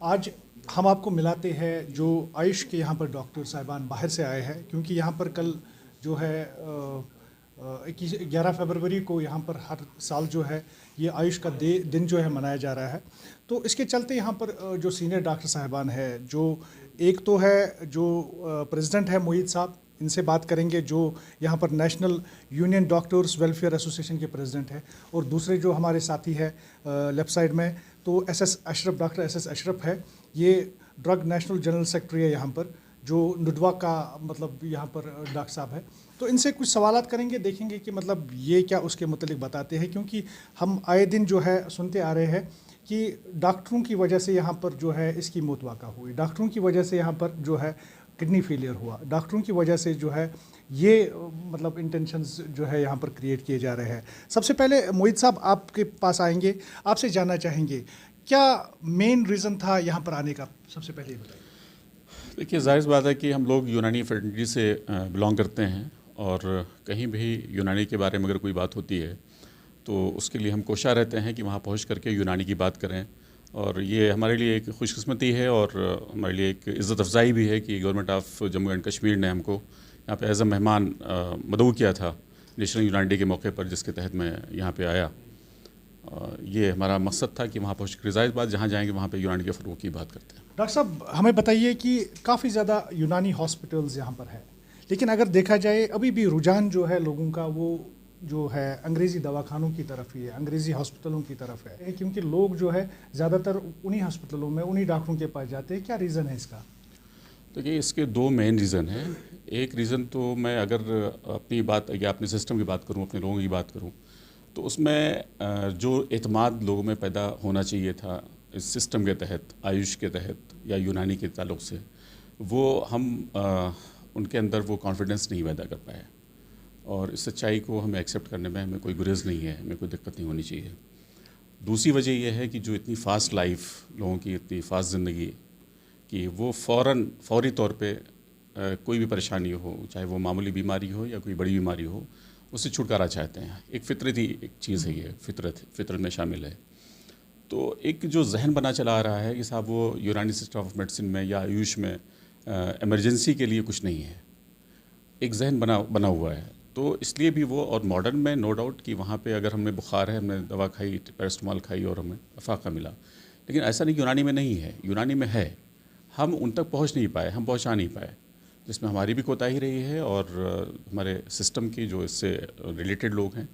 आज हम आपको मिलाते हैं जो आयुष के यहाँ पर डॉक्टर साहिबान बाहर से आए हैं, क्योंकि यहाँ पर कल जो है 11 फरवरी को यहाँ पर हर साल जो है ये आयुष का दिन जो है मनाया जा रहा है। तो इसके चलते यहाँ पर जो सीनियर डॉक्टर साहिबान है, जो एक तो है जो प्रेसिडेंट है मोहित साहब, इनसे बात करेंगे, जो यहाँ पर national union doctors welfare association के प्रेसिडेंट है, और दूसरे जो हमारे साथी है लेफ़्ट साइड में तो डॉक्टर एस एस अशरफ है, ये ड्रग नेशनल जनरल सेक्रेटरी है यहाँ पर, जो नुडवा का मतलब यहाँ पर डॉक्टर साहब है। तो इनसे कुछ सवालात करेंगे, देखेंगे कि मतलब ये क्या उसके मुतालिक बताते हैं, क्योंकि हम आए दिन जो है सुनते आ रहे हैं कि डॉक्टरों की वजह से यहाँ पर जो है इसकी मौत वाक़ा हुई, डॉक्टरों की वजह से यहाँ पर जो है किडनी फेलियर हुआ, डॉक्टरों की वजह से जो है ये मतलब इंटेंशंस जो है यहाँ पर क्रिएट किए जा रहे हैं। सबसे पहले मोहित साहब आपके पास आएंगे, आपसे जानना चाहेंगे क्या मेन रीज़न था यहाँ पर आने का, सबसे पहले ये बताइए। देखिए, जाहिर बात है कि हम लोग यूनानी फ्रेटर्निटी से बिलोंग करते हैं, और कहीं भी यूनानी के बारे में अगर कोई बात होती है तो उसके लिए हम कोशिश रहते हैं कि वहाँ पहुँच करके यूनानी की बात करें। और ये हमारे लिए एक खुशकिस्मती है और हमारे लिए एक इज़्ज़त अफजाई भी है कि government of Jammu and Kashmir ने हमको यहाँ पे एज अ मेहमान मदऊ किया था नेशनल यूनानी डे के मौके पर, जिसके तहत मैं यहाँ पे आया। ये हमारा मकसद था कि वहाँ पहुँच कर जाहिर बात जहाँ जाएंगे वहाँ पे यूनानी के फ़रोग़ की बात करते हैं। डॉक्टर साहब हमें बताइए कि काफ़ी ज़्यादा यूनानी हॉस्पिटल्स यहाँ पर है, लेकिन अगर देखा जाए अभी भी रुझान जो है लोगों का वो जो है अंग्रेज़ी दवाखानों की तरफ ही है, अंग्रेज़ी हॉस्पिटलों की तरफ है, क्योंकि लोग जो है ज़्यादातर उन्हीं हॉस्पिटलों में उन्हीं डॉक्टरों के पास जाते हैं। क्या रीज़न है इसका? देखिए, इसके दो मेन रीज़न हैं। एक रीज़न तो मैं अगर अपनी बात या अपने सिस्टम की बात करूँ, अपने लोगों की बात करूँ, तो उसमें जो एतमाद लोगों में पैदा होना चाहिए था इस सिस्टम के तहत, आयुष के तहत या यूनानी के ताल्लुक़ से, वो हम उनके अंदर वो कॉन्फिडेंस नहीं पैदा कर पाए, और इस सच्चाई को हमें एक्सेप्ट करने में हमें कोई गुरेज़ नहीं है, हमें कोई दिक्कत नहीं होनी चाहिए। दूसरी वजह यह है कि जो इतनी फ़ास्ट लाइफ लोगों की, इतनी फ़ास्ट ज़िंदगी कि वो फौरी तौर पे कोई भी परेशानी हो, चाहे वो मामूली बीमारी हो या कोई बड़ी बीमारी हो, उससे छुटकारा चाहते हैं। एक फितरती एक चीज़ है ये, फितरत में शामिल है। तो एक जो जहन बना चला आ रहा है कि साहब वो यूनानी सिस्टम ऑफ मेडिसिन में या आयुष में एमरजेंसी के लिए कुछ नहीं है, एक जहन बना हुआ है। तो इसलिए भी वो, और मॉडर्न में नो डाउट कि वहाँ पे अगर हमें बुखार है, हमने दवा खाई, पैरास्टामोल खाई और हमें अफाका मिला, लेकिन ऐसा नहीं यूनानी में नहीं है। यूनानी में है, हम उन तक पहुँच नहीं पाए, हम पहुँचा नहीं पाए, जिसमें हमारी भी कोताही रही है और हमारे सिस्टम की जो इससे रिलेटेड लोग हैं।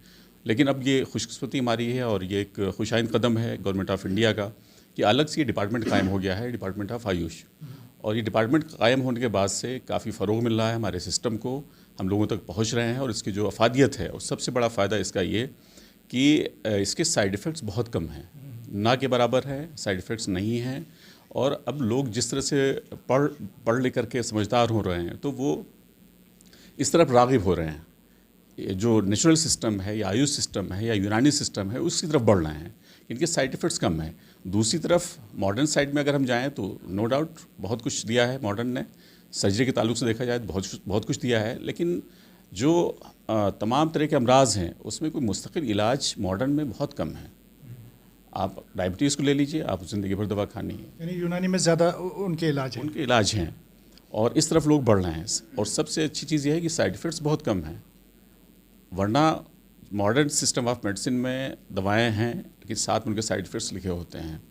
लेकिन अब ये खुशकिस्मती हमारी है और ये एक खुशाइंद कदम है गवर्नमेंट ऑफ इंडिया का कि अलग से ये डिपार्टमेंट कायम हो गया है, डिपार्टमेंट ऑफ आयुष। और ये डिपार्टमेंट कायम होने के बाद से काफ़ी फ़रोग़ मिल रहा है हमारे सिस्टम को, हम लोगों तक पहुंच रहे हैं। और इसकी जो अफादियत है, और सबसे बड़ा फ़ायदा इसका ये कि इसके साइड इफ़ेक्ट्स बहुत कम हैं, ना के बराबर है, साइड इफ़ेक्ट्स नहीं हैं। और अब लोग जिस तरह से पढ़ लिख करके समझदार हो रहे हैं, तो वो इस तरफ राग़िब हो रहे हैं, जो नेचुरल सिस्टम है या आयुष सिस्टम है या यूनानी सिस्टम है उसकी तरफ बढ़ रहे हैं, इनके साइड इफ़ेक्ट्स कम हैं। दूसरी तरफ मॉडर्न साइड में अगर हम जाएं तो नो डाउट बहुत कुछ दिया है मॉडर्न ने, सर्जरी के ताल्लुक से देखा जाए तो बहुत कुछ दिया है, लेकिन जो तमाम तरह के अमराज हैं उसमें कोई मुस्तकिल इलाज मॉडर्न में बहुत कम है। आप डायबिटीज़ को ले लीजिए, आप ज़िंदगी भर दवा खानी है, यानी यूनानी में ज़्यादा उनके इलाज हैं, और इस तरफ लोग बढ़ रहे हैं। और सबसे अच्छी चीज़ यह है कि साइड इफ़ेक्ट्स बहुत कम हैं, वरना मॉडर्न सिस्टम ऑफ मेडिसिन में दवाएं हैं लेकिन साथ में उनके साइड इफ़ेक्ट्स लिखे होते हैं,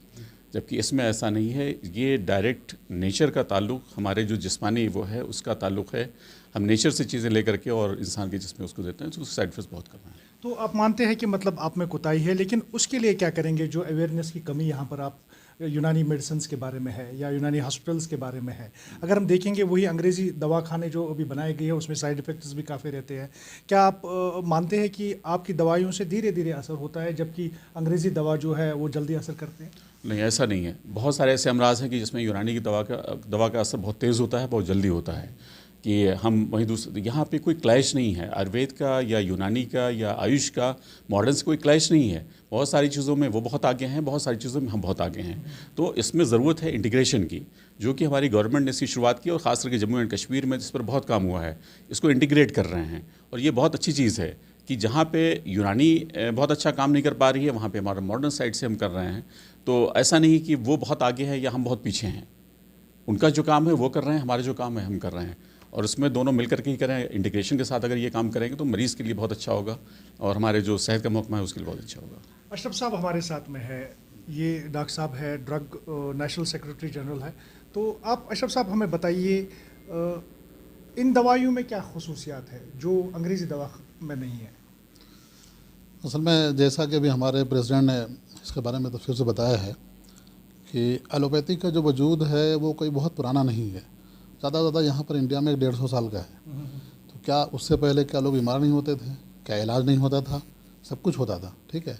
जबकि इसमें ऐसा नहीं है। ये डायरेक्ट नेचर का ताल्लुक़, हमारे जो जिस्मानी वो है उसका ताल्लुक़ है, हम नेचर से चीज़ें लेकर के और इंसान के जिस्म में उसको देते हैं, तो उसके साइड इफ़ेक्ट्स बहुत कम हैं। तो आप मानते हैं कि मतलब आप में कोताही है, लेकिन उसके लिए क्या करेंगे? जो अवेयरनेस की कमी यहाँ पर आप यूनानी मेडिसिन के बारे में है या यूनानी हॉस्पिटल्स के बारे में है, अगर हम देखेंगे वही अंग्रेज़ी दवाखाने जो अभी बनाए गए हैं उसमें साइड इफ़ेक्ट्स भी काफ़ी रहते हैं। क्या आप मानते हैं कि आपकी दवाइयों से धीरे धीरे असर होता है, जबकि अंग्रेज़ी दवा जो है वो जल्दी असर करते हैं? नहीं, ऐसा नहीं है। बहुत सारे ऐसे अमराज हैं कि जिसमें यूनानी की दवा का असर बहुत तेज़ होता है, बहुत जल्दी होता है, कि हम वहीं दूसरे, यहाँ पे कोई क्लैश नहीं है आयुर्वेद का या यूनानी का या आयुष का, मॉडर्न से कोई क्लैश नहीं है। बहुत सारी चीज़ों में वो बहुत आगे हैं, बहुत सारी चीज़ों में हम बहुत आगे हैं। तो इसमें ज़रूरत है इंटीग्रेशन की, जो कि हमारी गवर्नमेंट ने इसकी शुरुआत की, और ख़ास करके जम्मू एंड कश्मीर में जिस पर बहुत काम हुआ है, इसको इंटीग्रेट कर रहे हैं। और ये बहुत अच्छी चीज़ है कि जहाँ पे यूनानी बहुत अच्छा काम नहीं कर पा रही है, वहाँ पे हमारा मॉडर्न साइड से हम कर रहे हैं। तो ऐसा नहीं कि वो बहुत आगे है या हम बहुत पीछे हैं। उनका जो काम है वो कर रहे हैं, हमारे जो काम है हम कर रहे हैं, और इसमें दोनों मिलकर के ही करें। इंटीग्रेशन के साथ अगर ये काम करेंगे तो मरीज़ के लिए बहुत अच्छा होगा और हमारे जो सेहत का महकमा है उसके लिए बहुत अच्छा होगा। अशरफ साहब हमारे साथ में है, ये डॉक्टर साहब है, ड्रग नेशनल सेक्रेटरी जनरल है। तो आप अशरफ साहब हमें बताइए, इन दवाइयों में क्या खसूसियात है जो अंग्रेज़ी दवा में नहीं है? असल में जैसा कि अभी हमारे प्रेसिडेंट ने इसके बारे में तफसील से बताया है कि एलोपैथी का जो वजूद है वो कोई बहुत पुराना नहीं है। ज़्यादा से ज़्यादा यहाँ पर इंडिया में 150 साल का है। तो क्या उससे पहले क्या लोग बीमार नहीं होते थे? क्या इलाज नहीं होता था? सब कुछ होता था, ठीक है।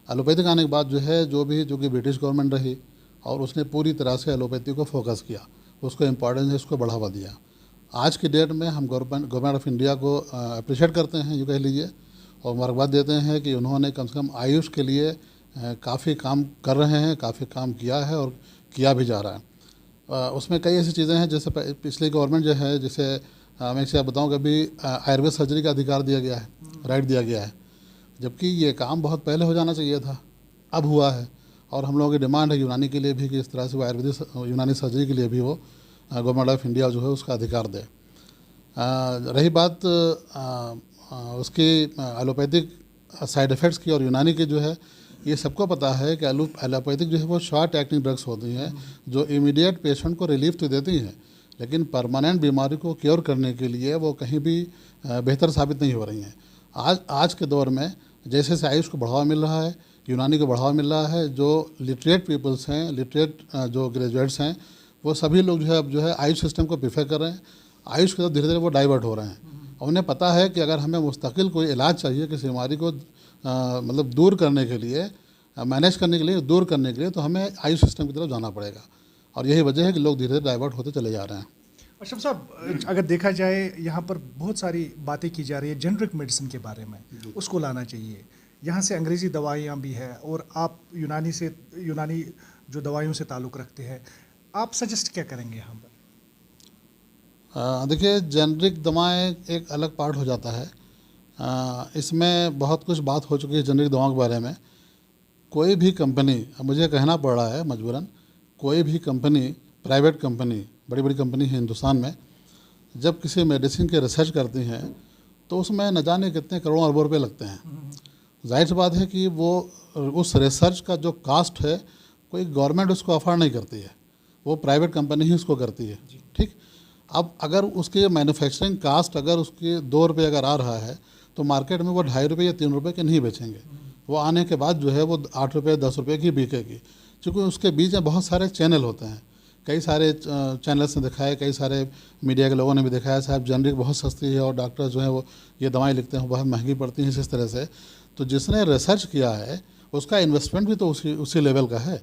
एलोपैथिक आने के बाद जो है जो कि ब्रिटिश गवर्नमेंट रही और उसने पूरी तरह से एलोपैथी को फोकस किया, उसको इम्पोर्टेंस है, उसको बढ़ावा दिया। आज की डेट में हम गवर्नमेंट ऑफ इंडिया को अप्रिशिएट करते हैं, यूँ कह लीजिए, और मुबारकबाद देते हैं कि उन्होंने कम से कम आयुष के लिए काफ़ी काम कर रहे हैं, काफ़ी काम किया है और किया भी जा रहा है। उसमें कई ऐसी चीज़ें हैं जैसे पिछली गवर्नमेंट जो है, जैसे मैं एक चीज़ बताऊँ कि अभी आयुर्वेद सर्जरी का अधिकार दिया गया है, राइट दिया गया है, जबकि ये काम बहुत पहले हो जाना चाहिए था, अब हुआ है। और हम लोगों की डिमांड है यूनानी के लिए भी कि इस तरह से वो आयुर्वेदिक यूनानी सर्जरी के लिए भी वो गवर्नमेंट ऑफ इंडिया जो है उसका अधिकार दे। रही बात उसकी एलोपैथिक साइड इफ़ेक्ट्स की और यूनानी की, जो है ये सबको पता है कि एलोपैथिक जो है वो शॉर्ट एक्टिंग ड्रग्स होती हैं जो इमीडिएट पेशेंट को रिलीफ तो देती हैं, लेकिन परमानेंट बीमारी को क्योर करने के लिए वो कहीं भी बेहतर साबित नहीं हो रही हैं। आज के दौर में जैसे जैसे आयुष को बढ़ावा मिल रहा है, यूनानी को बढ़ावा मिल रहा है, जो लिटरेट पीपल्स हैं, लिटरेट जो ग्रेजुएट्स हैं, वो सभी लोग जो है अब जो है आयुष सिस्टम को प्रीफर कर रहे हैं। आयुष की तरफ धीरे धीरे वो डाइवर्ट हो रहे हैं। उन्हें पता है कि अगर हमें मुस्तकिल कोई इलाज चाहिए किसी बीमारी को मतलब दूर करने के लिए, मैनेज करने के लिए, दूर करने के लिए, तो हमें आयुष सिस्टम की तरफ जाना पड़ेगा। और यही वजह है कि लोग धीरे धीरे डाइवर्ट होते चले जा रहे हैं। अशरफ साहब, अगर देखा जाए यहाँ पर बहुत सारी बातें की जा रही है जेनरिक मेडिसिन के बारे में, उसको लाना चाहिए। यहाँ से अंग्रेज़ी दवाइयाँ भी है और आप यूनानी जो दवाइयों से ताल्लुक़ रखते हैं, आप सजेस्ट क्या करेंगे यहाँ पर? देखिए, जेनरिक दवाएं एक अलग पार्ट हो जाता है। इसमें बहुत कुछ बात हो चुकी है जेनरिक दवाओं के बारे में। कोई भी कंपनी, अब मुझे कहना पड़ रहा है मजबूरन, कोई भी कंपनी, प्राइवेट कंपनी, बड़ी बड़ी कंपनी है हिंदुस्तान में, जब किसी मेडिसिन की रिसर्च करती हैं तो उसमें न जाने कितने करोड़ों अरबों रुपए लगते हैं। जाहिर सी बात है कि वो उस रिसर्च का जो कास्ट है कोई गवर्नमेंट उसको अफोर्ड नहीं करती है, वो प्राइवेट कंपनी ही उसको करती है, ठीक। अब अगर उसके मैन्युफैक्चरिंग कास्ट अगर उसके 2 रुपये अगर आ रहा है तो मार्केट में वो 2.5 रुपये या 3 रुपये के नहीं बेचेंगे। वो आने के बाद जो है वो 8 रुपये 10 रुपये की बिकेगी, क्योंकि उसके बीच में बहुत सारे चैनल होते हैं। कई सारे चैनल्स ने दिखाया, कई सारे मीडिया के लोगों ने भी दिखाया, साहब जेनरिक बहुत सस्ती है और डॉक्टर जो है वो ये दवाएं लिखते हैं बहुत महंगी पड़ती हैं, इस तरह से। तो जिसने रिसर्च किया है उसका इन्वेस्टमेंट भी तो उसी लेवल का है।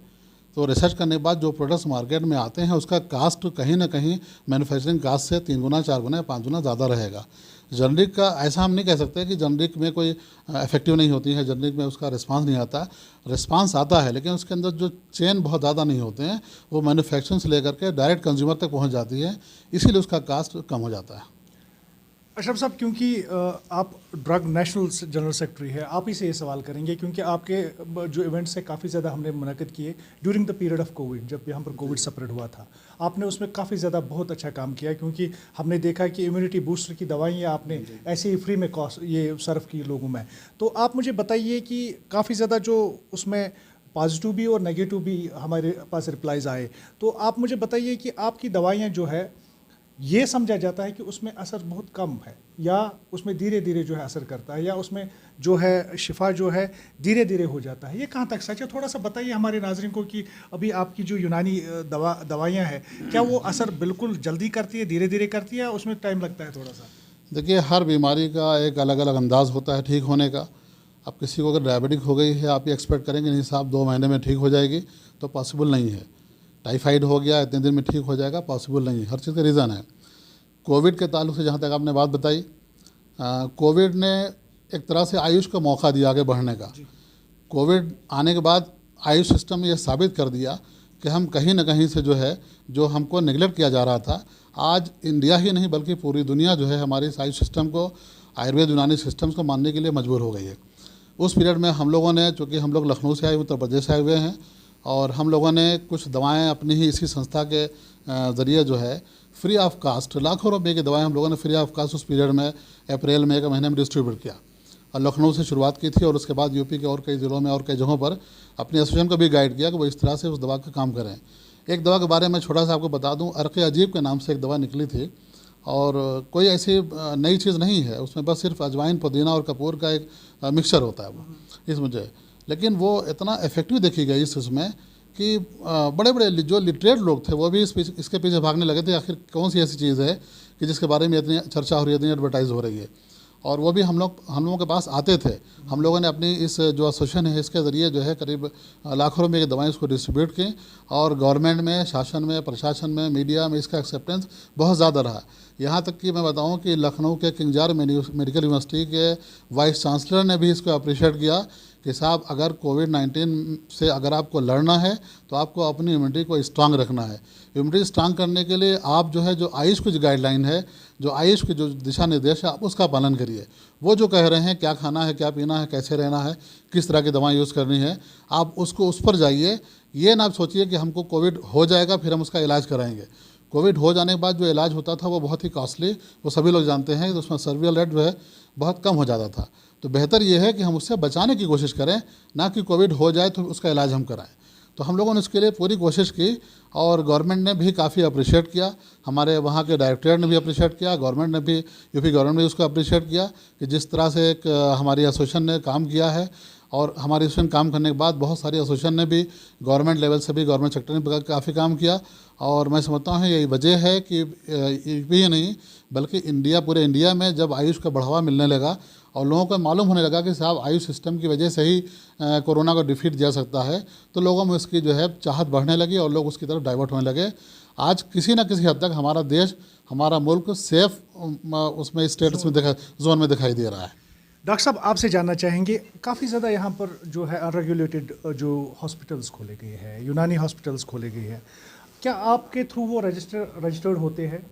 तो रिसर्च करने के बाद जो प्रोडक्ट्स मार्केट में आते हैं उसका कास्ट कहीं ना कहीं मैन्युफैक्चरिंग कास्ट से 3 गुना 4 गुना 5 गुना ज़्यादा रहेगा। जेनरिक का ऐसा हम नहीं कह सकते कि जेनरिक में कोई इफेक्टिव नहीं होती है, जेनरिक में उसका रिस्पांस नहीं आता। रिस्पांस आता है लेकिन उसके अंदर जो चेन बहुत ज़्यादा नहीं होते हैं, वो मैन्युफैक्चरिंग से लेकर के डायरेक्ट कंज्यूमर तक पहुंच जाती है, इसीलिए उसका कास्ट कम हो जाता है। अशरफ साहब, क्योंकि आप ड्रग नेशनल जनरल सेक्रेटरी है, आप ही से ये सवाल करेंगे, क्योंकि आपके जो इवेंट्स है काफ़ी ज़्यादा हमने मुनक़िद किए during the period of Covid, जब यहाँ पर कोविड स्प्रेड हुआ था। आपने उसमें काफ़ी ज़्यादा बहुत अच्छा काम किया, क्योंकि हमने देखा कि इम्यूनिटी बूस्टर की दवाइयाँ आपने ऐसे ही फ्री में कॉस्ट ये सर्व की लोगों में। तो आप मुझे बताइए कि काफ़ी ज़्यादा जो उसमें पॉजिटिव भी और नेगेटिव भी हमारे पास रिप्लाइज़ आए, तो आप मुझे बताइए कि आपकी दवाइयाँ जो है ये समझा जाता है कि उसमें असर बहुत कम है, या उसमें धीरे धीरे जो है असर करता है, या उसमें जो है शिफा जो है धीरे धीरे हो जाता है, ये कहाँ तक सच है? थोड़ा सा बताइए हमारे नाज़रीन को कि अभी आपकी जो यूनानी दवाइयाँ हैं क्या वो असर बिल्कुल जल्दी करती है, धीरे धीरे करती है, या उसमें टाइम लगता है थोड़ा सा? देखिए, हर बीमारी का एक अलग अलग अंदाज़ होता है ठीक होने का। अब किसी को अगर डायबिटिक हो गई है, आप ये एक्सपेक्ट करेंगे नहीं साहब 2 महीने में ठीक हो जाएगी, तो पॉसिबल नहीं है। टाइफाइड हो गया इतने दिन में ठीक हो जाएगा, पॉसिबल नहीं है। हर चीज़ का रीज़न है। कोविड के ताल्लुक से जहाँ तक आपने बात बताई, कोविड ने एक तरह से आयुष को मौका दिया आगे बढ़ने का। कोविड आने के बाद आयुष सिस्टम ने यह साबित कर दिया कि हम कहीं ना कहीं से जो है, जो हमको नेगलेक्ट किया जा रहा था, आज इंडिया ही नहीं बल्कि पूरी दुनिया जो है हमारे इस आयुष सिस्टम को, आयुर्वेद यूनानी सिस्टम्स को मानने के लिए मजबूर हो गई है। उस पीरियड में हम लोगों ने, चूँकि हम लोग लखनऊ से आए, उत्तर प्रदेश से आए हुए हैं, और हम लोगों ने कुछ दवाएं अपनी ही इसी संस्था के ज़रिए जो है फ्री ऑफ कास्ट लाखों रुपए की दवाएं हम लोगों ने फ्री ऑफ कास्ट उस पीरियड में अप्रैल मई के महीने में डिस्ट्रीब्यूट किया। और लखनऊ से शुरुआत की थी और उसके बाद यूपी के और कई ज़िलों में और कई जगहों पर अपनी एसोसिएशन को भी गाइड किया कि वो इस तरह से उस दवा का काम करें। एक दवा के बारे में छोटा सा आपको बता दूं, अर्क़े अजीब के नाम से एक दवा निकली थी और कोई ऐसी नई चीज़ नहीं है, उसमें बस सिर्फ अजवाइन, पुदीना और कपूर का एक मिक्सचर होता है वो इस मुझे, लेकिन वो इतना इफेक्टिव देखी गई इसमें कि बड़े बड़े जो लिटरेट लोग थे वो भी इसके पीछे भागने लगे थे, आखिर कौन सी ऐसी चीज़ है कि जिसके बारे में इतनी चर्चा हो रही है, इतनी एडवर्टाइज हो रही है। और वो भी हम लोगों के पास आते थे। हम लोगों ने अपनी इस जो एसोसिएशन है इसके ज़रिए जो है करीब लाखों रुपए की दवाएं इसको डिस्ट्रीब्यूट की और गवर्नमेंट में, शासन में, प्रशासन में, मीडिया में इसका एक्सेप्टेंस बहुत ज़्यादा रहा। यहाँ तक कि मैं बताऊँ कि लखनऊ के किंग जॉर्ज मेडिकल यूनिवर्सिटी के वाइस चांसलर ने भी इसको अप्रिशिएट किया कि साहब अगर कोविड-19 से अगर आपको लड़ना है तो आपको अपनी इम्यूनिटी को स्ट्रांग रखना है। इम्यूनिटी स्ट्रांग करने के लिए आप जो है जो आयुष की गाइडलाइन है, जो आयुष के जो दिशा निर्देश है, आप उसका पालन करिए। वो जो कह रहे हैं क्या खाना है, क्या पीना है, कैसे रहना है, किस तरह की दवाएं यूज़ करनी है, आप उसको उस पर जाइए। ये ना सोचिए कि हमको कोविड हो जाएगा फिर हम उसका इलाज कराएंगे। कोविड हो जाने के बाद जो इलाज होता था वो बहुत ही कॉस्टली, वो सभी लोग जानते हैं, तो उसमें सर्वाइवल रेट जो है बहुत कम हो जाता था। तो बेहतर ये है कि हम उससे बचाने की कोशिश करें, ना कि कोविड हो जाए तो उसका इलाज हम कराएं। तो हम लोगों ने इसके लिए पूरी कोशिश की और गवर्नमेंट ने भी काफ़ी अप्रिशिएट किया, हमारे वहाँ के डायरेक्टर ने भी अप्रिशिएट किया, गवर्नमेंट ने भी, यूपी गवर्नमेंट ने उसको अप्रिशिएट किया कि जिस तरह से एक हमारी एसोसिएशन ने काम किया है। और हमारी एसोसिएशन काम करने के बाद बहुत सारी एसोसिएशन ने भी गवर्नमेंट लेवल से भी, गवर्नमेंट सेक्टर ने काफ़ी काम किया। और मैं समझता हूँ यही वजह है कि यूपी ही नहीं बल्कि पूरे इंडिया में जब आयुष का बढ़ावा मिलने लगा और लोगों को मालूम होने लगा कि साहब आयुष सिस्टम की वजह से ही कोरोना को डिफीट जा सकता है, तो लोगों में उसकी जो है चाहत बढ़ने लगी और लोग उसकी तरफ डाइवर्ट होने लगे। आज किसी न किसी हद तक हमारा देश, हमारा मुल्क सेफ उसमें स्टेटस में जोन में दिखाई दे रहा है। डॉक्टर साहब आपसे जानना चाहेंगे, काफ़ी ज़्यादा यहाँ पर जो है अनरेगुलेटेड जो हॉस्पिटल्स खोले गए हैं, यूनानी हॉस्पिटल्स खोले गए हैं, क्या आपके थ्रू वो रजिस्टर्ड होते हैं?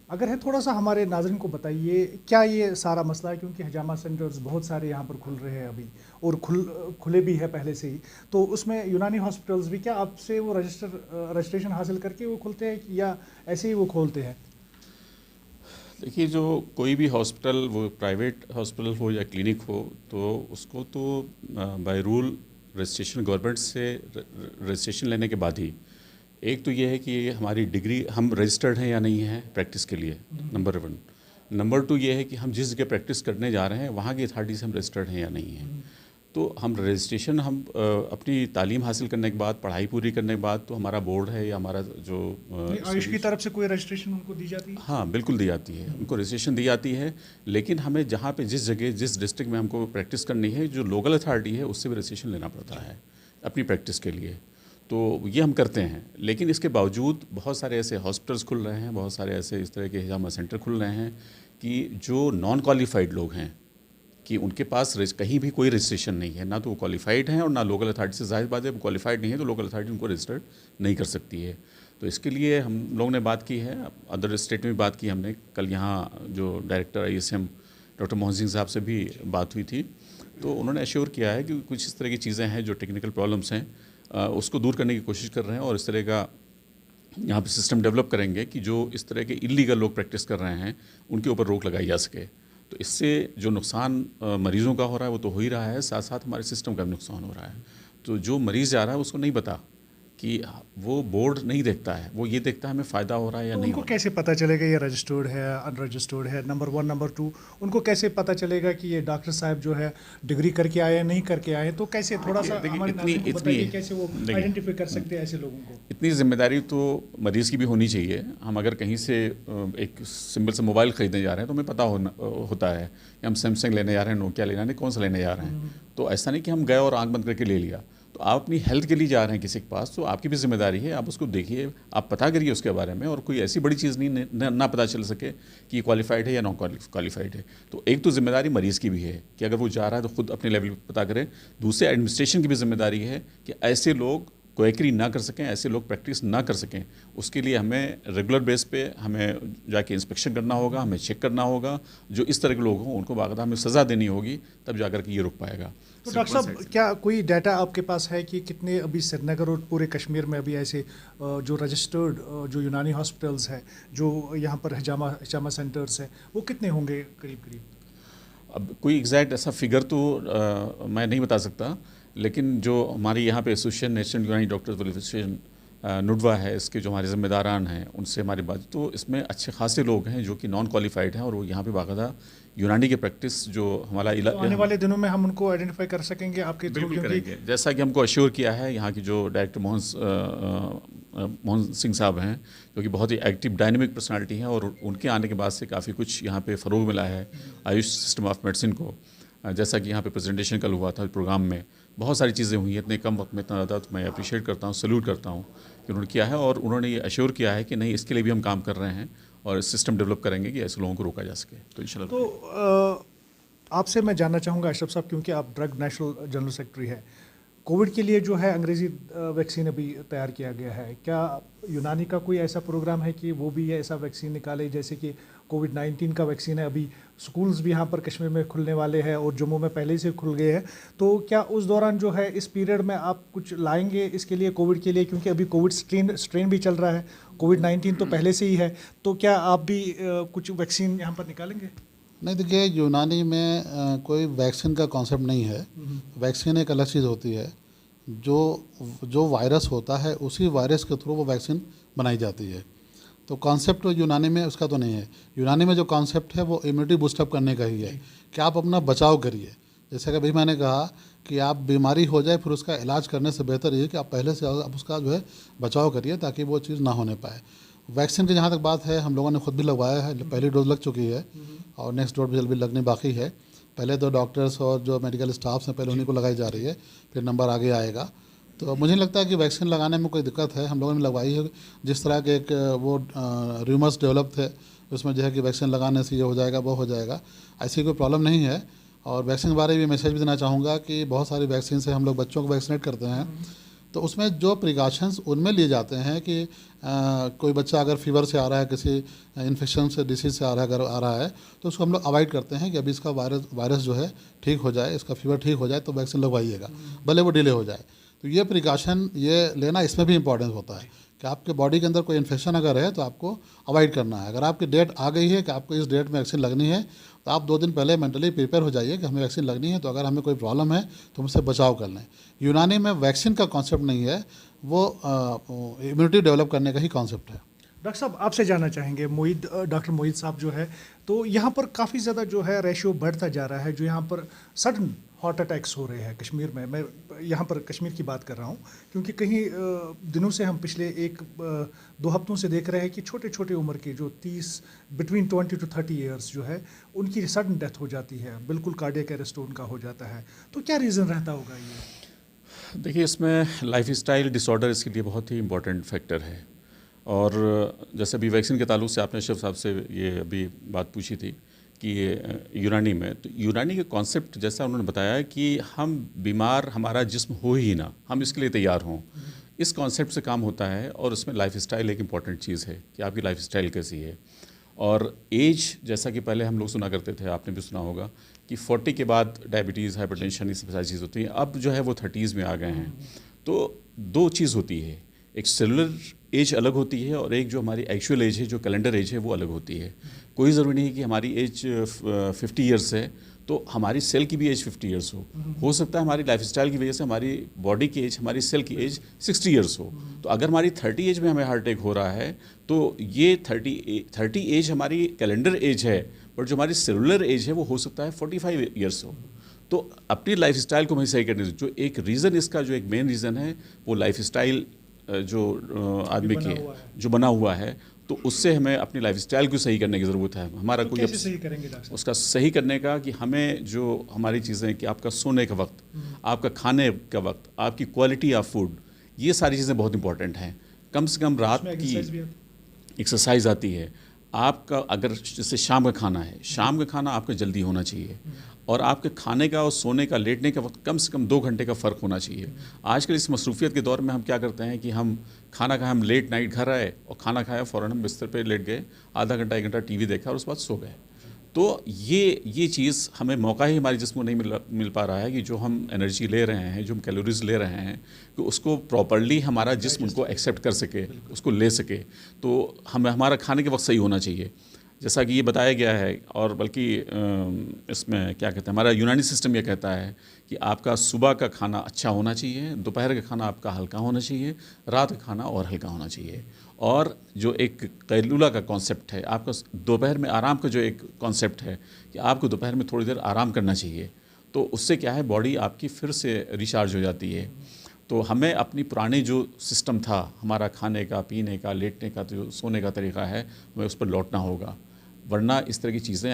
अगर है थोड़ा सा हमारे नाज़रीन को बताइए क्या ये सारा मसला है, क्योंकि हजामा सेंटर्स बहुत सारे यहाँ पर खुल रहे हैं अभी और खुले भी है पहले से ही, तो उसमें यूनानी हॉस्पिटल्स भी क्या आपसे वो रजिस्ट्रेशन हासिल करके वो खुलते हैं या ऐसे ही वो खोलते हैं? देखिए, जो कोई भी हॉस्पिटल, वो प्राइवेट हॉस्पिटल हो या क्लिनिक हो, तो उसको तो बाय रूल रजिस्ट्रेशन गवर्नमेंट से रजिस्ट्रेशन लेने के बाद ही, एक तो ये है कि हमारी डिग्री, हम रजिस्टर्ड हैं या नहीं हैं प्रैक्टिस के लिए, नंबर 1। नंबर 2 ये है कि हम जिस जगह प्रैक्टिस करने जा रहे हैं वहाँ की अथॉरिटी से हम रजिस्टर्ड हैं या नहीं हैं। तो हम रजिस्ट्रेशन, हम अपनी तालीम हासिल करने के बाद, पढ़ाई पूरी करने के बाद, तो हमारा बोर्ड है या हमारा जो आयुष की तरफ से कोई रजिस्ट्रेशन उनको दी जाती है? हाँ, बिल्कुल दी जाती है, उनको रजिस्ट्रेशन दी जाती है। लेकिन हमें जहाँ पे, जिस जगह, जिस डिस्ट्रिक्ट में हमको प्रैक्टिस करनी है, जो लोकल अथॉरिटी है उससे भी रजिस्ट्रेशन लेना पड़ता है अपनी प्रैक्टिस के लिए। तो ये हम करते हैं। लेकिन इसके बावजूद बहुत सारे ऐसे हॉस्पिटल्स खुल रहे हैं, बहुत सारे ऐसे इस तरह के हिजामा सेंटर खुल रहे हैं कि जो नॉन क्वालिफाइड लोग हैं, कि उनके पास कहीं भी कोई रजिस्ट्रेशन नहीं है, ना तो वो क्वालिफाइड हैं और ना लोकल अथॉरिटी से, जाहिर बात है क्वालिफाइड नहीं है तो लोकल अथॉरिटी उनको रजिस्टर्ड नहीं कर सकती है। तो इसके लिए हम लोगों ने बात की है, अदर स्टेट में भी बात की हमने। कल यहाँ जो director ISM doctor Mohan Singh साहब से भी बात हुई थी, तो उन्होंने एश्योर किया है कि कुछ इस तरह की चीज़ें हैं जो टेक्निकल प्रॉब्लम्स हैं, उसको दूर करने की कोशिश कर रहे हैं और इस तरह का यहाँ पे सिस्टम डेवलप करेंगे कि जो इस तरह के इलीगल लोग प्रैक्टिस कर रहे हैं उनके ऊपर रोक लगाई जा सके। तो इससे जो नुकसान मरीज़ों का हो रहा है वो तो हो ही रहा है, साथ साथ हमारे सिस्टम का भी नुकसान हो रहा है। तो जो मरीज़ जा रहा है उसको नहीं पता कि वो बोर्ड नहीं देखता है, वो ये देखता है हमें फ़ायदा हो रहा है या नहीं। उनको कैसे पता चलेगा ये रजिस्टर्ड है, अनरजिस्टर्ड है? नंबर 1, नंबर 2, उनको कैसे पता चलेगा कि ये डॉक्टर साहब जो है डिग्री करके आए हैं, नहीं करके आए? तो कैसे थोड़ा सा हमारे नाज़रीन को बताइए कैसे वो आइडेंटिफाई कर सकते हैं ऐसे लोगों को? इतनी जिम्मेदारी तो मरीज़ की भी होनी चाहिए। हम अगर कहीं से एक सिंपल से मोबाइल ख़रीदने जा रहे हैं तो हमें पता होता है कि हम सैमसंग लेने जा रहे हैं, नोकिया लेना है, कौन सा लेने जा रहे हैं। तो ऐसा नहीं कि हम गए और आँख बंद करके ले लिया। तो आप अपनी हेल्थ के लिए जा रहे हैं किसी के पास, तो आपकी भी जिम्मेदारी है, आप उसको देखिए, आप पता करिए उसके बारे में, और कोई ऐसी बड़ी चीज़ नहीं ना पता चल सके कि क्वालिफाइड है या नॉन क्वालिफाइड है। तो एक तो जिम्मेदारी मरीज़ की भी है कि अगर वो जा रहा है तो खुद अपने लेवल पर पता करें। दूसरे एडमिनिस्ट्रेशन की भी जिम्मेदारी है कि ऐसे लोग क्वेकरी ना कर सकें, ऐसे लोग प्रैक्टिस ना कर सकें। उसके लिए हमें रेगुलर बेस पे हमें जाके इंस्पेक्शन करना होगा, हमें चेक करना होगा। जो इस तरह के लोग हों उनको बाकायदा हमें सज़ा देनी होगी, तब जाकर के ये रुक पाएगा। तो डॉक्टर साहब, क्या कोई डाटा आपके पास है कि कितने अभी श्रीनगर और पूरे कश्मीर में अभी ऐसे जो रजिस्टर्ड जो यूनानी हॉस्पिटल्स हैं, जो यहाँ पर हिजामा सेंटर्स हैं, वो कितने होंगे करीब करीब? अब कोई एग्जैक्ट ऐसा फिगर तो मैं नहीं बता सकता, लेकिन जो हमारी यहाँ पे एसोसिएशन नेशनल यूनानी डॉक्टर्स वेलफेयर एसोसिएशन नुडवा है, इसके जो हमारे ज़िम्मेदारान हैं उनसे हमारी बात, तो इसमें अच्छे खासे लोग हैं जो कि नॉन क्वालिफाइड हैं और वो यहाँ पे बाकायदा यूनानी की प्रैक्टिस जो हमारा तो आने वाले दिनों में हम उनको आइडेंटिफाई कर सकेंगे आपके थ्रू? बिल्कुल करेंगे, जैसा कि हमको अश्योर किया है यहाँ की जो डायरेक्टर मोहन सिंह साहब हैं, जो कि बहुत ही एक्टिव डायनेमिक पर्सनालिटी हैं, और उनके आने के बाद से काफ़ी कुछ यहाँ पे फ़रोग मिला है आयुष सिस्टम ऑफ मेडिसिन को। जैसा कि यहाँ पे प्रेजेंटेशन कल हुआ था प्रोग्राम में, बहुत सारी चीज़ें हुई हैं इतने कम वक्त में इतना ज़्यादा, तो मैं अप्रिशिएट करता हूँ, सल्यूट करता हूँ कि उन्होंने किया है, और उन्होंने ये अश्योर किया है कि नहीं, इसके लिए भी हम काम कर रहे हैं और सिस्टम डेवलप करेंगे कि ऐसे लोगों को रोका जा सके। तो इंशाल्लाह। तो आपसे मैं जानना चाहूँगा अशरफ साहब, क्योंकि आप ड्रग नेशनल जनरल सेक्रेटरी हैं, कोविड के लिए जो है अंग्रेज़ी वैक्सीन अभी तैयार किया गया है, क्या यूनानी का कोई ऐसा प्रोग्राम है कि वो भी ऐसा वैक्सीन निकाले? जैसे कि कोविड-19 का वैक्सीन है, अभी स्कूल्स भी यहाँ पर कश्मीर में खुलने वाले हैं और जम्मू में पहले से खुल गए हैं, तो क्या उस दौरान जो है इस पीरियड में आप कुछ लाएंगे इसके लिए, कोविड के लिए? क्योंकि अभी कोविड स्ट्रेन भी चल रहा है, कोविड-19 तो पहले से ही है, तो क्या आप भी कुछ वैक्सीन यहाँ पर निकालेंगे? नहीं, देखिए, यूनानी में कोई वैक्सीन का कॉन्सेप्ट नहीं है। वैक्सीन एक अलग चीज़ होती है। जो वायरस होता है उसी वायरस के थ्रू वो वैक्सीन बनाई जाती है। तो कॉन्सेप्ट यूनानी में उसका तो नहीं है। यूनानी में जो कॉन्सेप्ट है वो इम्यूनिटी बूस्टअप करने का ही है कि आप अपना बचाव करिए। जैसे कि अभी मैंने कहा कि आप बीमारी हो जाए फिर उसका इलाज करने से बेहतर ये है कि आप पहले से आप उसका जो है बचाव करिए, ताकि वो चीज़ ना होने पाए। वैक्सीन की जहाँ तक बात है, हम लोगों ने खुद भी लगवाया है, पहली डोज लग चुकी है और नेक्स्ट डोज भी जल्दी लगनी बाकी है। पहले तो डॉक्टर्स और जो मेडिकल स्टाफ्स हैं, पहले उन्हीं को लगाई जा रही है, फिर नंबर आगे आएगा। तो मुझे नहीं लगता है कि वैक्सीन लगाने में कोई दिक्कत है। हम लोगों ने लगवाई है। जिस तरह के एक वो रूमर्स डेवलप थे उसमें जो है कि वैक्सीन लगाने से ये हो जाएगा वो हो जाएगा, ऐसी कोई प्रॉब्लम नहीं है। और वैक्सीन के बारे में मैसेज भी देना चाहूँगा कि बहुत सारी वैक्सीन से हम लोग बच्चों को वैक्सीनेट करते हैं, तो उसमें जो प्रिकॉशंस उनमें लिए जाते हैं कि कोई बच्चा अगर फीवर से आ रहा है, किसी इन्फेक्शन से डिसीज़ से आ रहा है तो उसको हम लोग अवॉइड करते हैं कि अभी इसका वायरस जो है ठीक हो जाए, इसका फीवर ठीक हो जाए तो वैक्सीन लगवाइएगा, भले वो डिले हो जाए। तो ये प्रिकॉशन ये लेना इसमें भी इम्पॉर्टेंस होता है कि आपके बॉडी के अंदर कोई इन्फेक्शन अगर है तो आपको अवॉइड करना है। अगर आपकी डेट आ गई है कि आपको इस डेट में वैक्सीन लगनी है, तो आप 2 दिन पहले मेंटली प्रिपेयर हो जाइए कि हमें वैक्सीन लगनी है, तो अगर हमें कोई प्रॉब्लम है तो हम उससे बचाव कर लें। यूनानी में वैक्सीन का कॉन्सेप्ट नहीं है, वो इम्यूनिटी डेवलप करने का ही कॉन्सेप्ट है। डॉक्टर साहब, आपसे जानना चाहेंगे, डॉक्टर मोहित साहब जो है, तो यहाँ पर काफ़ी ज़्यादा जो है रेशियो बढ़ता जा रहा है, जो यहाँ पर सडन हार्ट अटैक्स हो रहे हैं कश्मीर में। मैं यहाँ पर कश्मीर की बात कर रहा हूँ, क्योंकि कहीं दिनों से हम पिछले 1-2 हफ्तों से देख रहे हैं कि छोटे छोटे उम्र के जो 20 to 30 ईयर्स जो है, उनकी सडन डेथ हो जाती है, बिल्कुल कार्डियक अरेस्ट उनका हो जाता है। तो क्या रीज़न रहता होगा ये? देखिए, इसमें लाइफस्टाइल डिसऑर्डर इसके लिए बहुत ही इम्पोर्टेंट फैक्टर है। और जैसे अभी वैक्सीन के ताल्लुक से आपने अशरफ साहब से ये अभी बात पूछी थी कि यूनानी में, तो यूनानी के कॉन्सेप्ट जैसा उन्होंने बताया कि हम बीमार हमारा जिस्म हो ही ना, हम इसके लिए तैयार हों, इस कॉन्सेप्ट से काम होता है। और उसमें लाइफस्टाइल एक इम्पॉर्टेंट चीज़ है कि आपकी लाइफस्टाइल कैसी है। और एज, जैसा कि पहले हम लोग सुना करते थे, आपने भी सुना होगा कि 40 के बाद डायबिटीज़, हाइपरटेंशन, ये सब सारी चीज़ होती हैं। अब जो है वो 30s में आ गए हैं। तो 2 चीज़ होती है, एक सेलुलर एज अलग होती है और एक जो हमारी एक्चुअल एज है, जो कैलेंडर एज है, वो अलग होती है। कोई ज़रूरी नहीं है कि हमारी एज 50 ईयर्स है तो हमारी सेल की भी एज 50 ईयर्स हो सकता है हमारी लाइफस्टाइल की वजह से हमारी बॉडी की एज, हमारी सेल की एज 60 ईयर्स हो। तो अगर हमारी 30 एज में हमें हार्ट अटैक हो रहा है तो ये 30 एज हमारी कैलेंडर एज है, बट जो हमारी सेलुलर एज है वो हो सकता है 45 ईयर्स हो। तो अपनी लाइफस्टाइल को हमें सही करने, जो एक रीज़न, इसका जो एक मेन रीज़न है वो लाइफस्टाइल जो आदमी की जो बना हुआ है, तो उससे हमें अपनी लाइफस्टाइल को सही करने की ज़रूरत है। हमारा तो कोई कैसे सही करेंगे डॉक्टर साहब? उसका सही करने का कि हमें जो हमारी चीज़ें कि आपका सोने का वक्त, आपका खाने का वक्त, आपकी क्वालिटी ऑफ फूड, ये सारी चीज़ें बहुत इंपॉर्टेंट हैं। कम से कम रात की एक्सरसाइज आती है आपका। अगर जैसे शाम का खाना है, शाम का खाना आपका जल्दी होना चाहिए और आपके खाने का और सोने का, लेटने का वक्त कम से कम 2 घंटे का फ़र्क होना चाहिए। आजकल इस मसरूफियत के दौर में हम क्या करते हैं कि हम खाना खाए, हम लेट नाइट घर आए और खाना खाया, फ़ौरन हम बिस्तर पे लेट गए, आधा घंटा 1 घंटा टीवी देखा और उसके बाद सो गए। तो ये चीज़ हमें मौका ही हमारे जिस्म को नहीं मिल पा रहा है कि जो हम एनर्जी ले रहे हैं, जो हम कैलोरीज ले रहे हैं, कि उसको प्रॉपरली हमारा जिस्म उनको एक्सेप्ट कर सके, उसको ले सके। तो हमारा खाने के वक्त सही होना चाहिए, जैसा कि ये बताया गया है। और बल्कि इसमें क्या कहते हैं, हमारा यूनानी सिस्टम ये कहता है कि आपका सुबह का खाना अच्छा होना चाहिए, दोपहर का खाना आपका हल्का होना चाहिए, रात का खाना और हल्का होना चाहिए। और जो एक कैलूला का कॉन्सेप्ट है, आपका दोपहर में आराम का जो एक कॉन्सेप्ट है कि आपको दोपहर में थोड़ी देर आराम करना चाहिए, तो उससे क्या है, बॉडी आपकी फिर से रिचार्ज हो जाती है। तो हमें अपनी पुरानी जो सिस्टम था, हमारा खाने का, पीने का, लेटने का, जो सोने का तरीका है, हमें उस पर लौटना होगा। वरना इस तरह की चीज़ें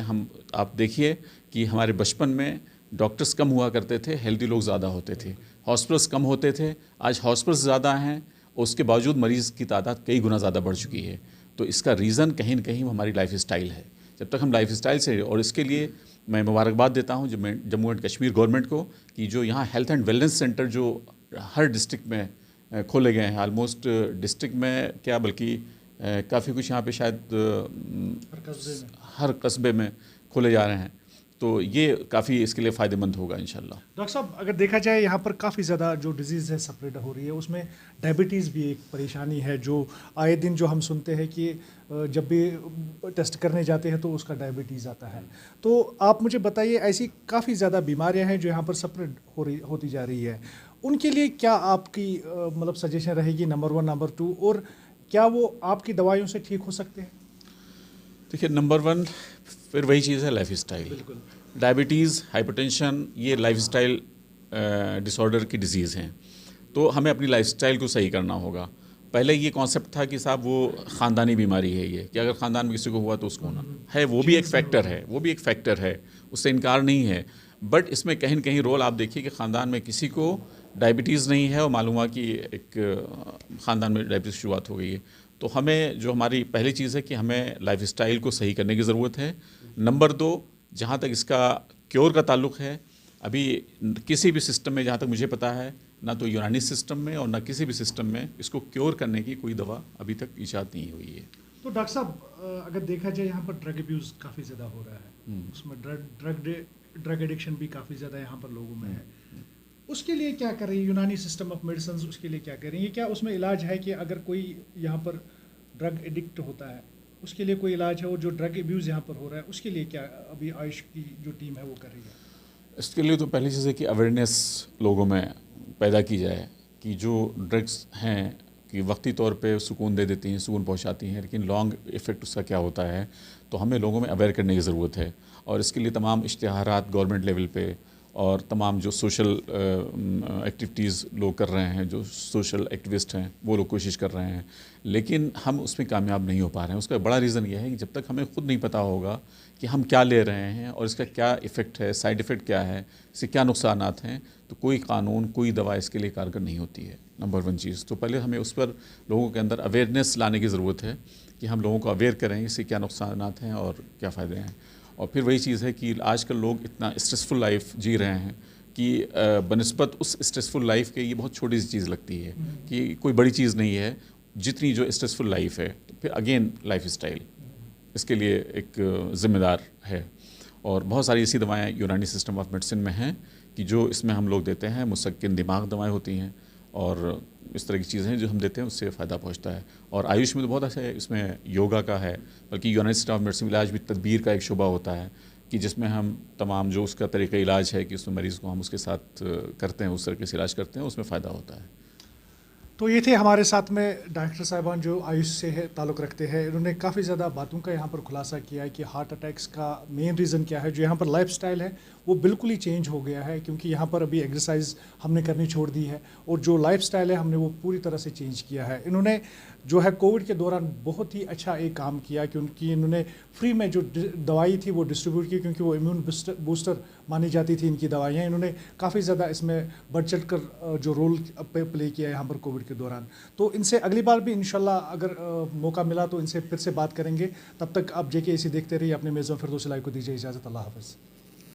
आप देखिए कि हमारे बचपन में डॉक्टर्स कम हुआ करते थे, हेल्दी लोग ज़्यादा होते थे, हॉस्पिटल्स कम होते थे, आज हॉस्पिटल्स ज़्यादा हैं, उसके बावजूद मरीज़ की तादाद कई गुना ज़्यादा बढ़ चुकी है। तो इसका रीज़न कहीं न कहीं हमारी लाइफ स्टाइल है। जब तक हम लाइफ स्टाइल से, और इसके लिए मैं मुबारकबाद देता हूँ जम्मू एंड कश्मीर गवर्नमेंट को कि जो यहाँ हेल्थ एंड वेलनेस सेंटर जो हर डिस्ट्रिक्ट में खोले गए हैं, ऑलमोस्ट डिस्ट्रिक्ट में क्या बल्कि काफ़ी कुछ यहाँ पे शायद हर कस्बे में खोले जा रहे हैं। तो ये काफ़ी इसके लिए फ़ायदेमंद होगा इंशाल्लाह। डॉक्टर साहब, अगर देखा जाए यहाँ पर काफ़ी ज़्यादा जो डिजीज़ है स्प्रेड हो रही है, उसमें डायबिटीज़ भी एक परेशानी है, जो आए दिन जो हम सुनते हैं कि जब भी टेस्ट करने जाते हैं तो उसका डायबिटीज़ आता है। तो आप मुझे बताइए, ऐसी काफ़ी ज़्यादा बीमारियाँ हैं जो यहाँ पर स्प्रेड होती जा रही है, उनके लिए क्या आपकी मतलब सजेशन रहेगी, नंबर 1, नंबर 2, और क्या वो आपकी दवाइयों से ठीक हो सकते हैं? देखिए, नंबर 1 फिर वही चीज़ है, लाइफ स्टाइल। डायबिटीज़, हाइपरटेंशन, ये लाइफ स्टाइल डिसऑर्डर की डिजीज़ हैं। तो हमें अपनी लाइफ स्टाइल को सही करना होगा। पहले ये कॉन्सेप्ट था कि साहब वो ख़ानदानी बीमारी है ये, कि अगर ख़ानदान में किसी को हुआ तो उसको होना है, वो भी एक फैक्टर है, वो भी एक फैक्टर है, उससे इनकार नहीं है। बट इसमें कहीं न कहीं रोल आप देखिए कि ख़ानदान में किसी को डायबिटीज़ नहीं है और मालूम हुआ कि एक ख़ानदान में डायबिटीज़ की शुरुआत हो गई है। तो हमें जो हमारी पहली चीज़ है कि हमें लाइफ स्टाइल को सही करने की ज़रूरत है। नंबर 2, जहाँ तक इसका क्योर का ताल्लुक़ है, अभी किसी भी सिस्टम में, जहाँ तक मुझे पता है, ना तो यूनानी सिस्टम में और ना किसी भी सिस्टम में इसको क्योर करने की कोई दवा अभी तक ईजाद नहीं हुई है। तो डॉक्टर साहब, अगर देखा जाए यहाँ पर ड्रग अब्यूज़ काफ़ी ज़्यादा हो रहा है, उसमें ड्रग एडिक्शन भी काफ़ी ज़्यादा यहाँ पर लोगों में है। उसके लिए क्या कर रही है यूनानी सिस्टम ऑफ मेडिसिन, उसके लिए क्या कर रही है? क्या उसमें इलाज है कि अगर कोई यहाँ पर ड्रग एडिक्ट होता है उसके लिए कोई इलाज है, और जो ड्रग अब्यूज़ यहाँ पर हो रहा है उसके लिए क्या अभी आयुष की जो टीम है वो कर रही है? इसके लिए तो पहली चीज़ है कि अवेयरनेस लोगों में पैदा की जाए कि जो ड्रग्स हैं कि वक्ती तौर पे सुकून दे देती हैं, सुकून पहुंचाती हैं, लेकिन लॉन्ग इफ़ेक्ट उसका क्या होता है, तो हमें लोगों में अवेयर करने की ज़रूरत है। और इसके लिए तमाम इश्तिहारात गवर्नमेंट लेवल पे और तमाम जो सोशल एक्टिविटीज़ लोग कर रहे हैं, जो सोशल एक्टिविस्ट हैं, वो लोग कोशिश कर रहे हैं, लेकिन हम उसमें कामयाब नहीं हो पा रहे हैं। उसका बड़ा रीज़न ये है कि जब तक हमें खुद नहीं पता होगा कि हम क्या ले रहे हैं और इसका क्या इफ़ेक्ट है, साइड इफ़ेक्ट क्या है, इससे क्या नुकसानात हैं, तो कोई कानून, कोई दवा इसके लिए कारगर नहीं होती है। नंबर 1 चीज़ तो पहले हमें उस पर लोगों के अंदर अवेयरनेस लाने की ज़रूरत है कि हम लोगों को अवेयर करें इससे क्या नुकसानात हैं और क्या फ़ायदे हैं। और फिर वही चीज़ है कि आजकल लोग इतना स्ट्रेसफुल लाइफ जी रहे हैं कि बनिस्बत उस स्ट्रेसफुल लाइफ के ये बहुत छोटी सी चीज़ लगती है कि कोई बड़ी चीज़ नहीं है जितनी जो स्ट्रेसफुल लाइफ है। तो फिर अगेन लाइफ स्टाइल इसके लिए एक ज़िम्मेदार है। और बहुत सारी ऐसी दवाएं यूनानी सिस्टम ऑफ मेडिसिन में हैं कि जो इसमें हम लोग देते हैं, मुसक्किन दिमाग दवाएं होती हैं और इस तरह की चीज़ें जो हम देते हैं उससे फ़ायदा पहुंचता है। और आयुष में तो बहुत ऐसे इसमें योगा का है, बल्कि यूनानी सिस्टम ऑफ मेडिसिन इलाज भी तदबीर का एक शुबा होता है कि जिसमें हम तमाम जो उसका तरीका इलाज है कि उसमें मरीज़ को हम उसके साथ करते हैं, उस तरीके से इलाज करते हैं, उसमें फ़ायदा होता है। तो ये थे हमारे साथ में डॉक्टर साहिबान जो आयुष से है ताल्लुक़ रखते हैं। इन्होंने काफ़ी ज़्यादा बातों का यहाँ पर खुलासा किया है कि हार्ट अटैक्स का मेन रीज़न क्या है। जो यहाँ पर लाइफस्टाइल है वो बिल्कुल ही चेंज हो गया है, क्योंकि यहाँ पर अभी एक्सरसाइज हमने करनी छोड़ दी है और जो लाइफस्टाइल है हमने वो पूरी तरह से चेंज किया है। इन्होंने जो है कोविड के दौरान बहुत ही अच्छा एक काम किया, क्योंकि इन्होंने फ्री में जो दवाई थी वो डिस्ट्रीब्यूट की, क्योंकि वो इम्यून बूस्टर मानी जाती थी इनकी दवाइयाँ। इन्होंने काफ़ी ज़्यादा इसमें बढ़ चढ़ कर जो रोल प्ले किया है यहाँ पर कोविड के दौरान। तो इनसे अगली बार भी इंशाल्लाह अगर मौका मिला तो इनसे फिर से बात करेंगे। तब तक आप JKAC देखते रहिए। अपने मेज़बान फिरदौस इलाही को दीजिए इजाज़त। अल्लाह हाफ़िज़।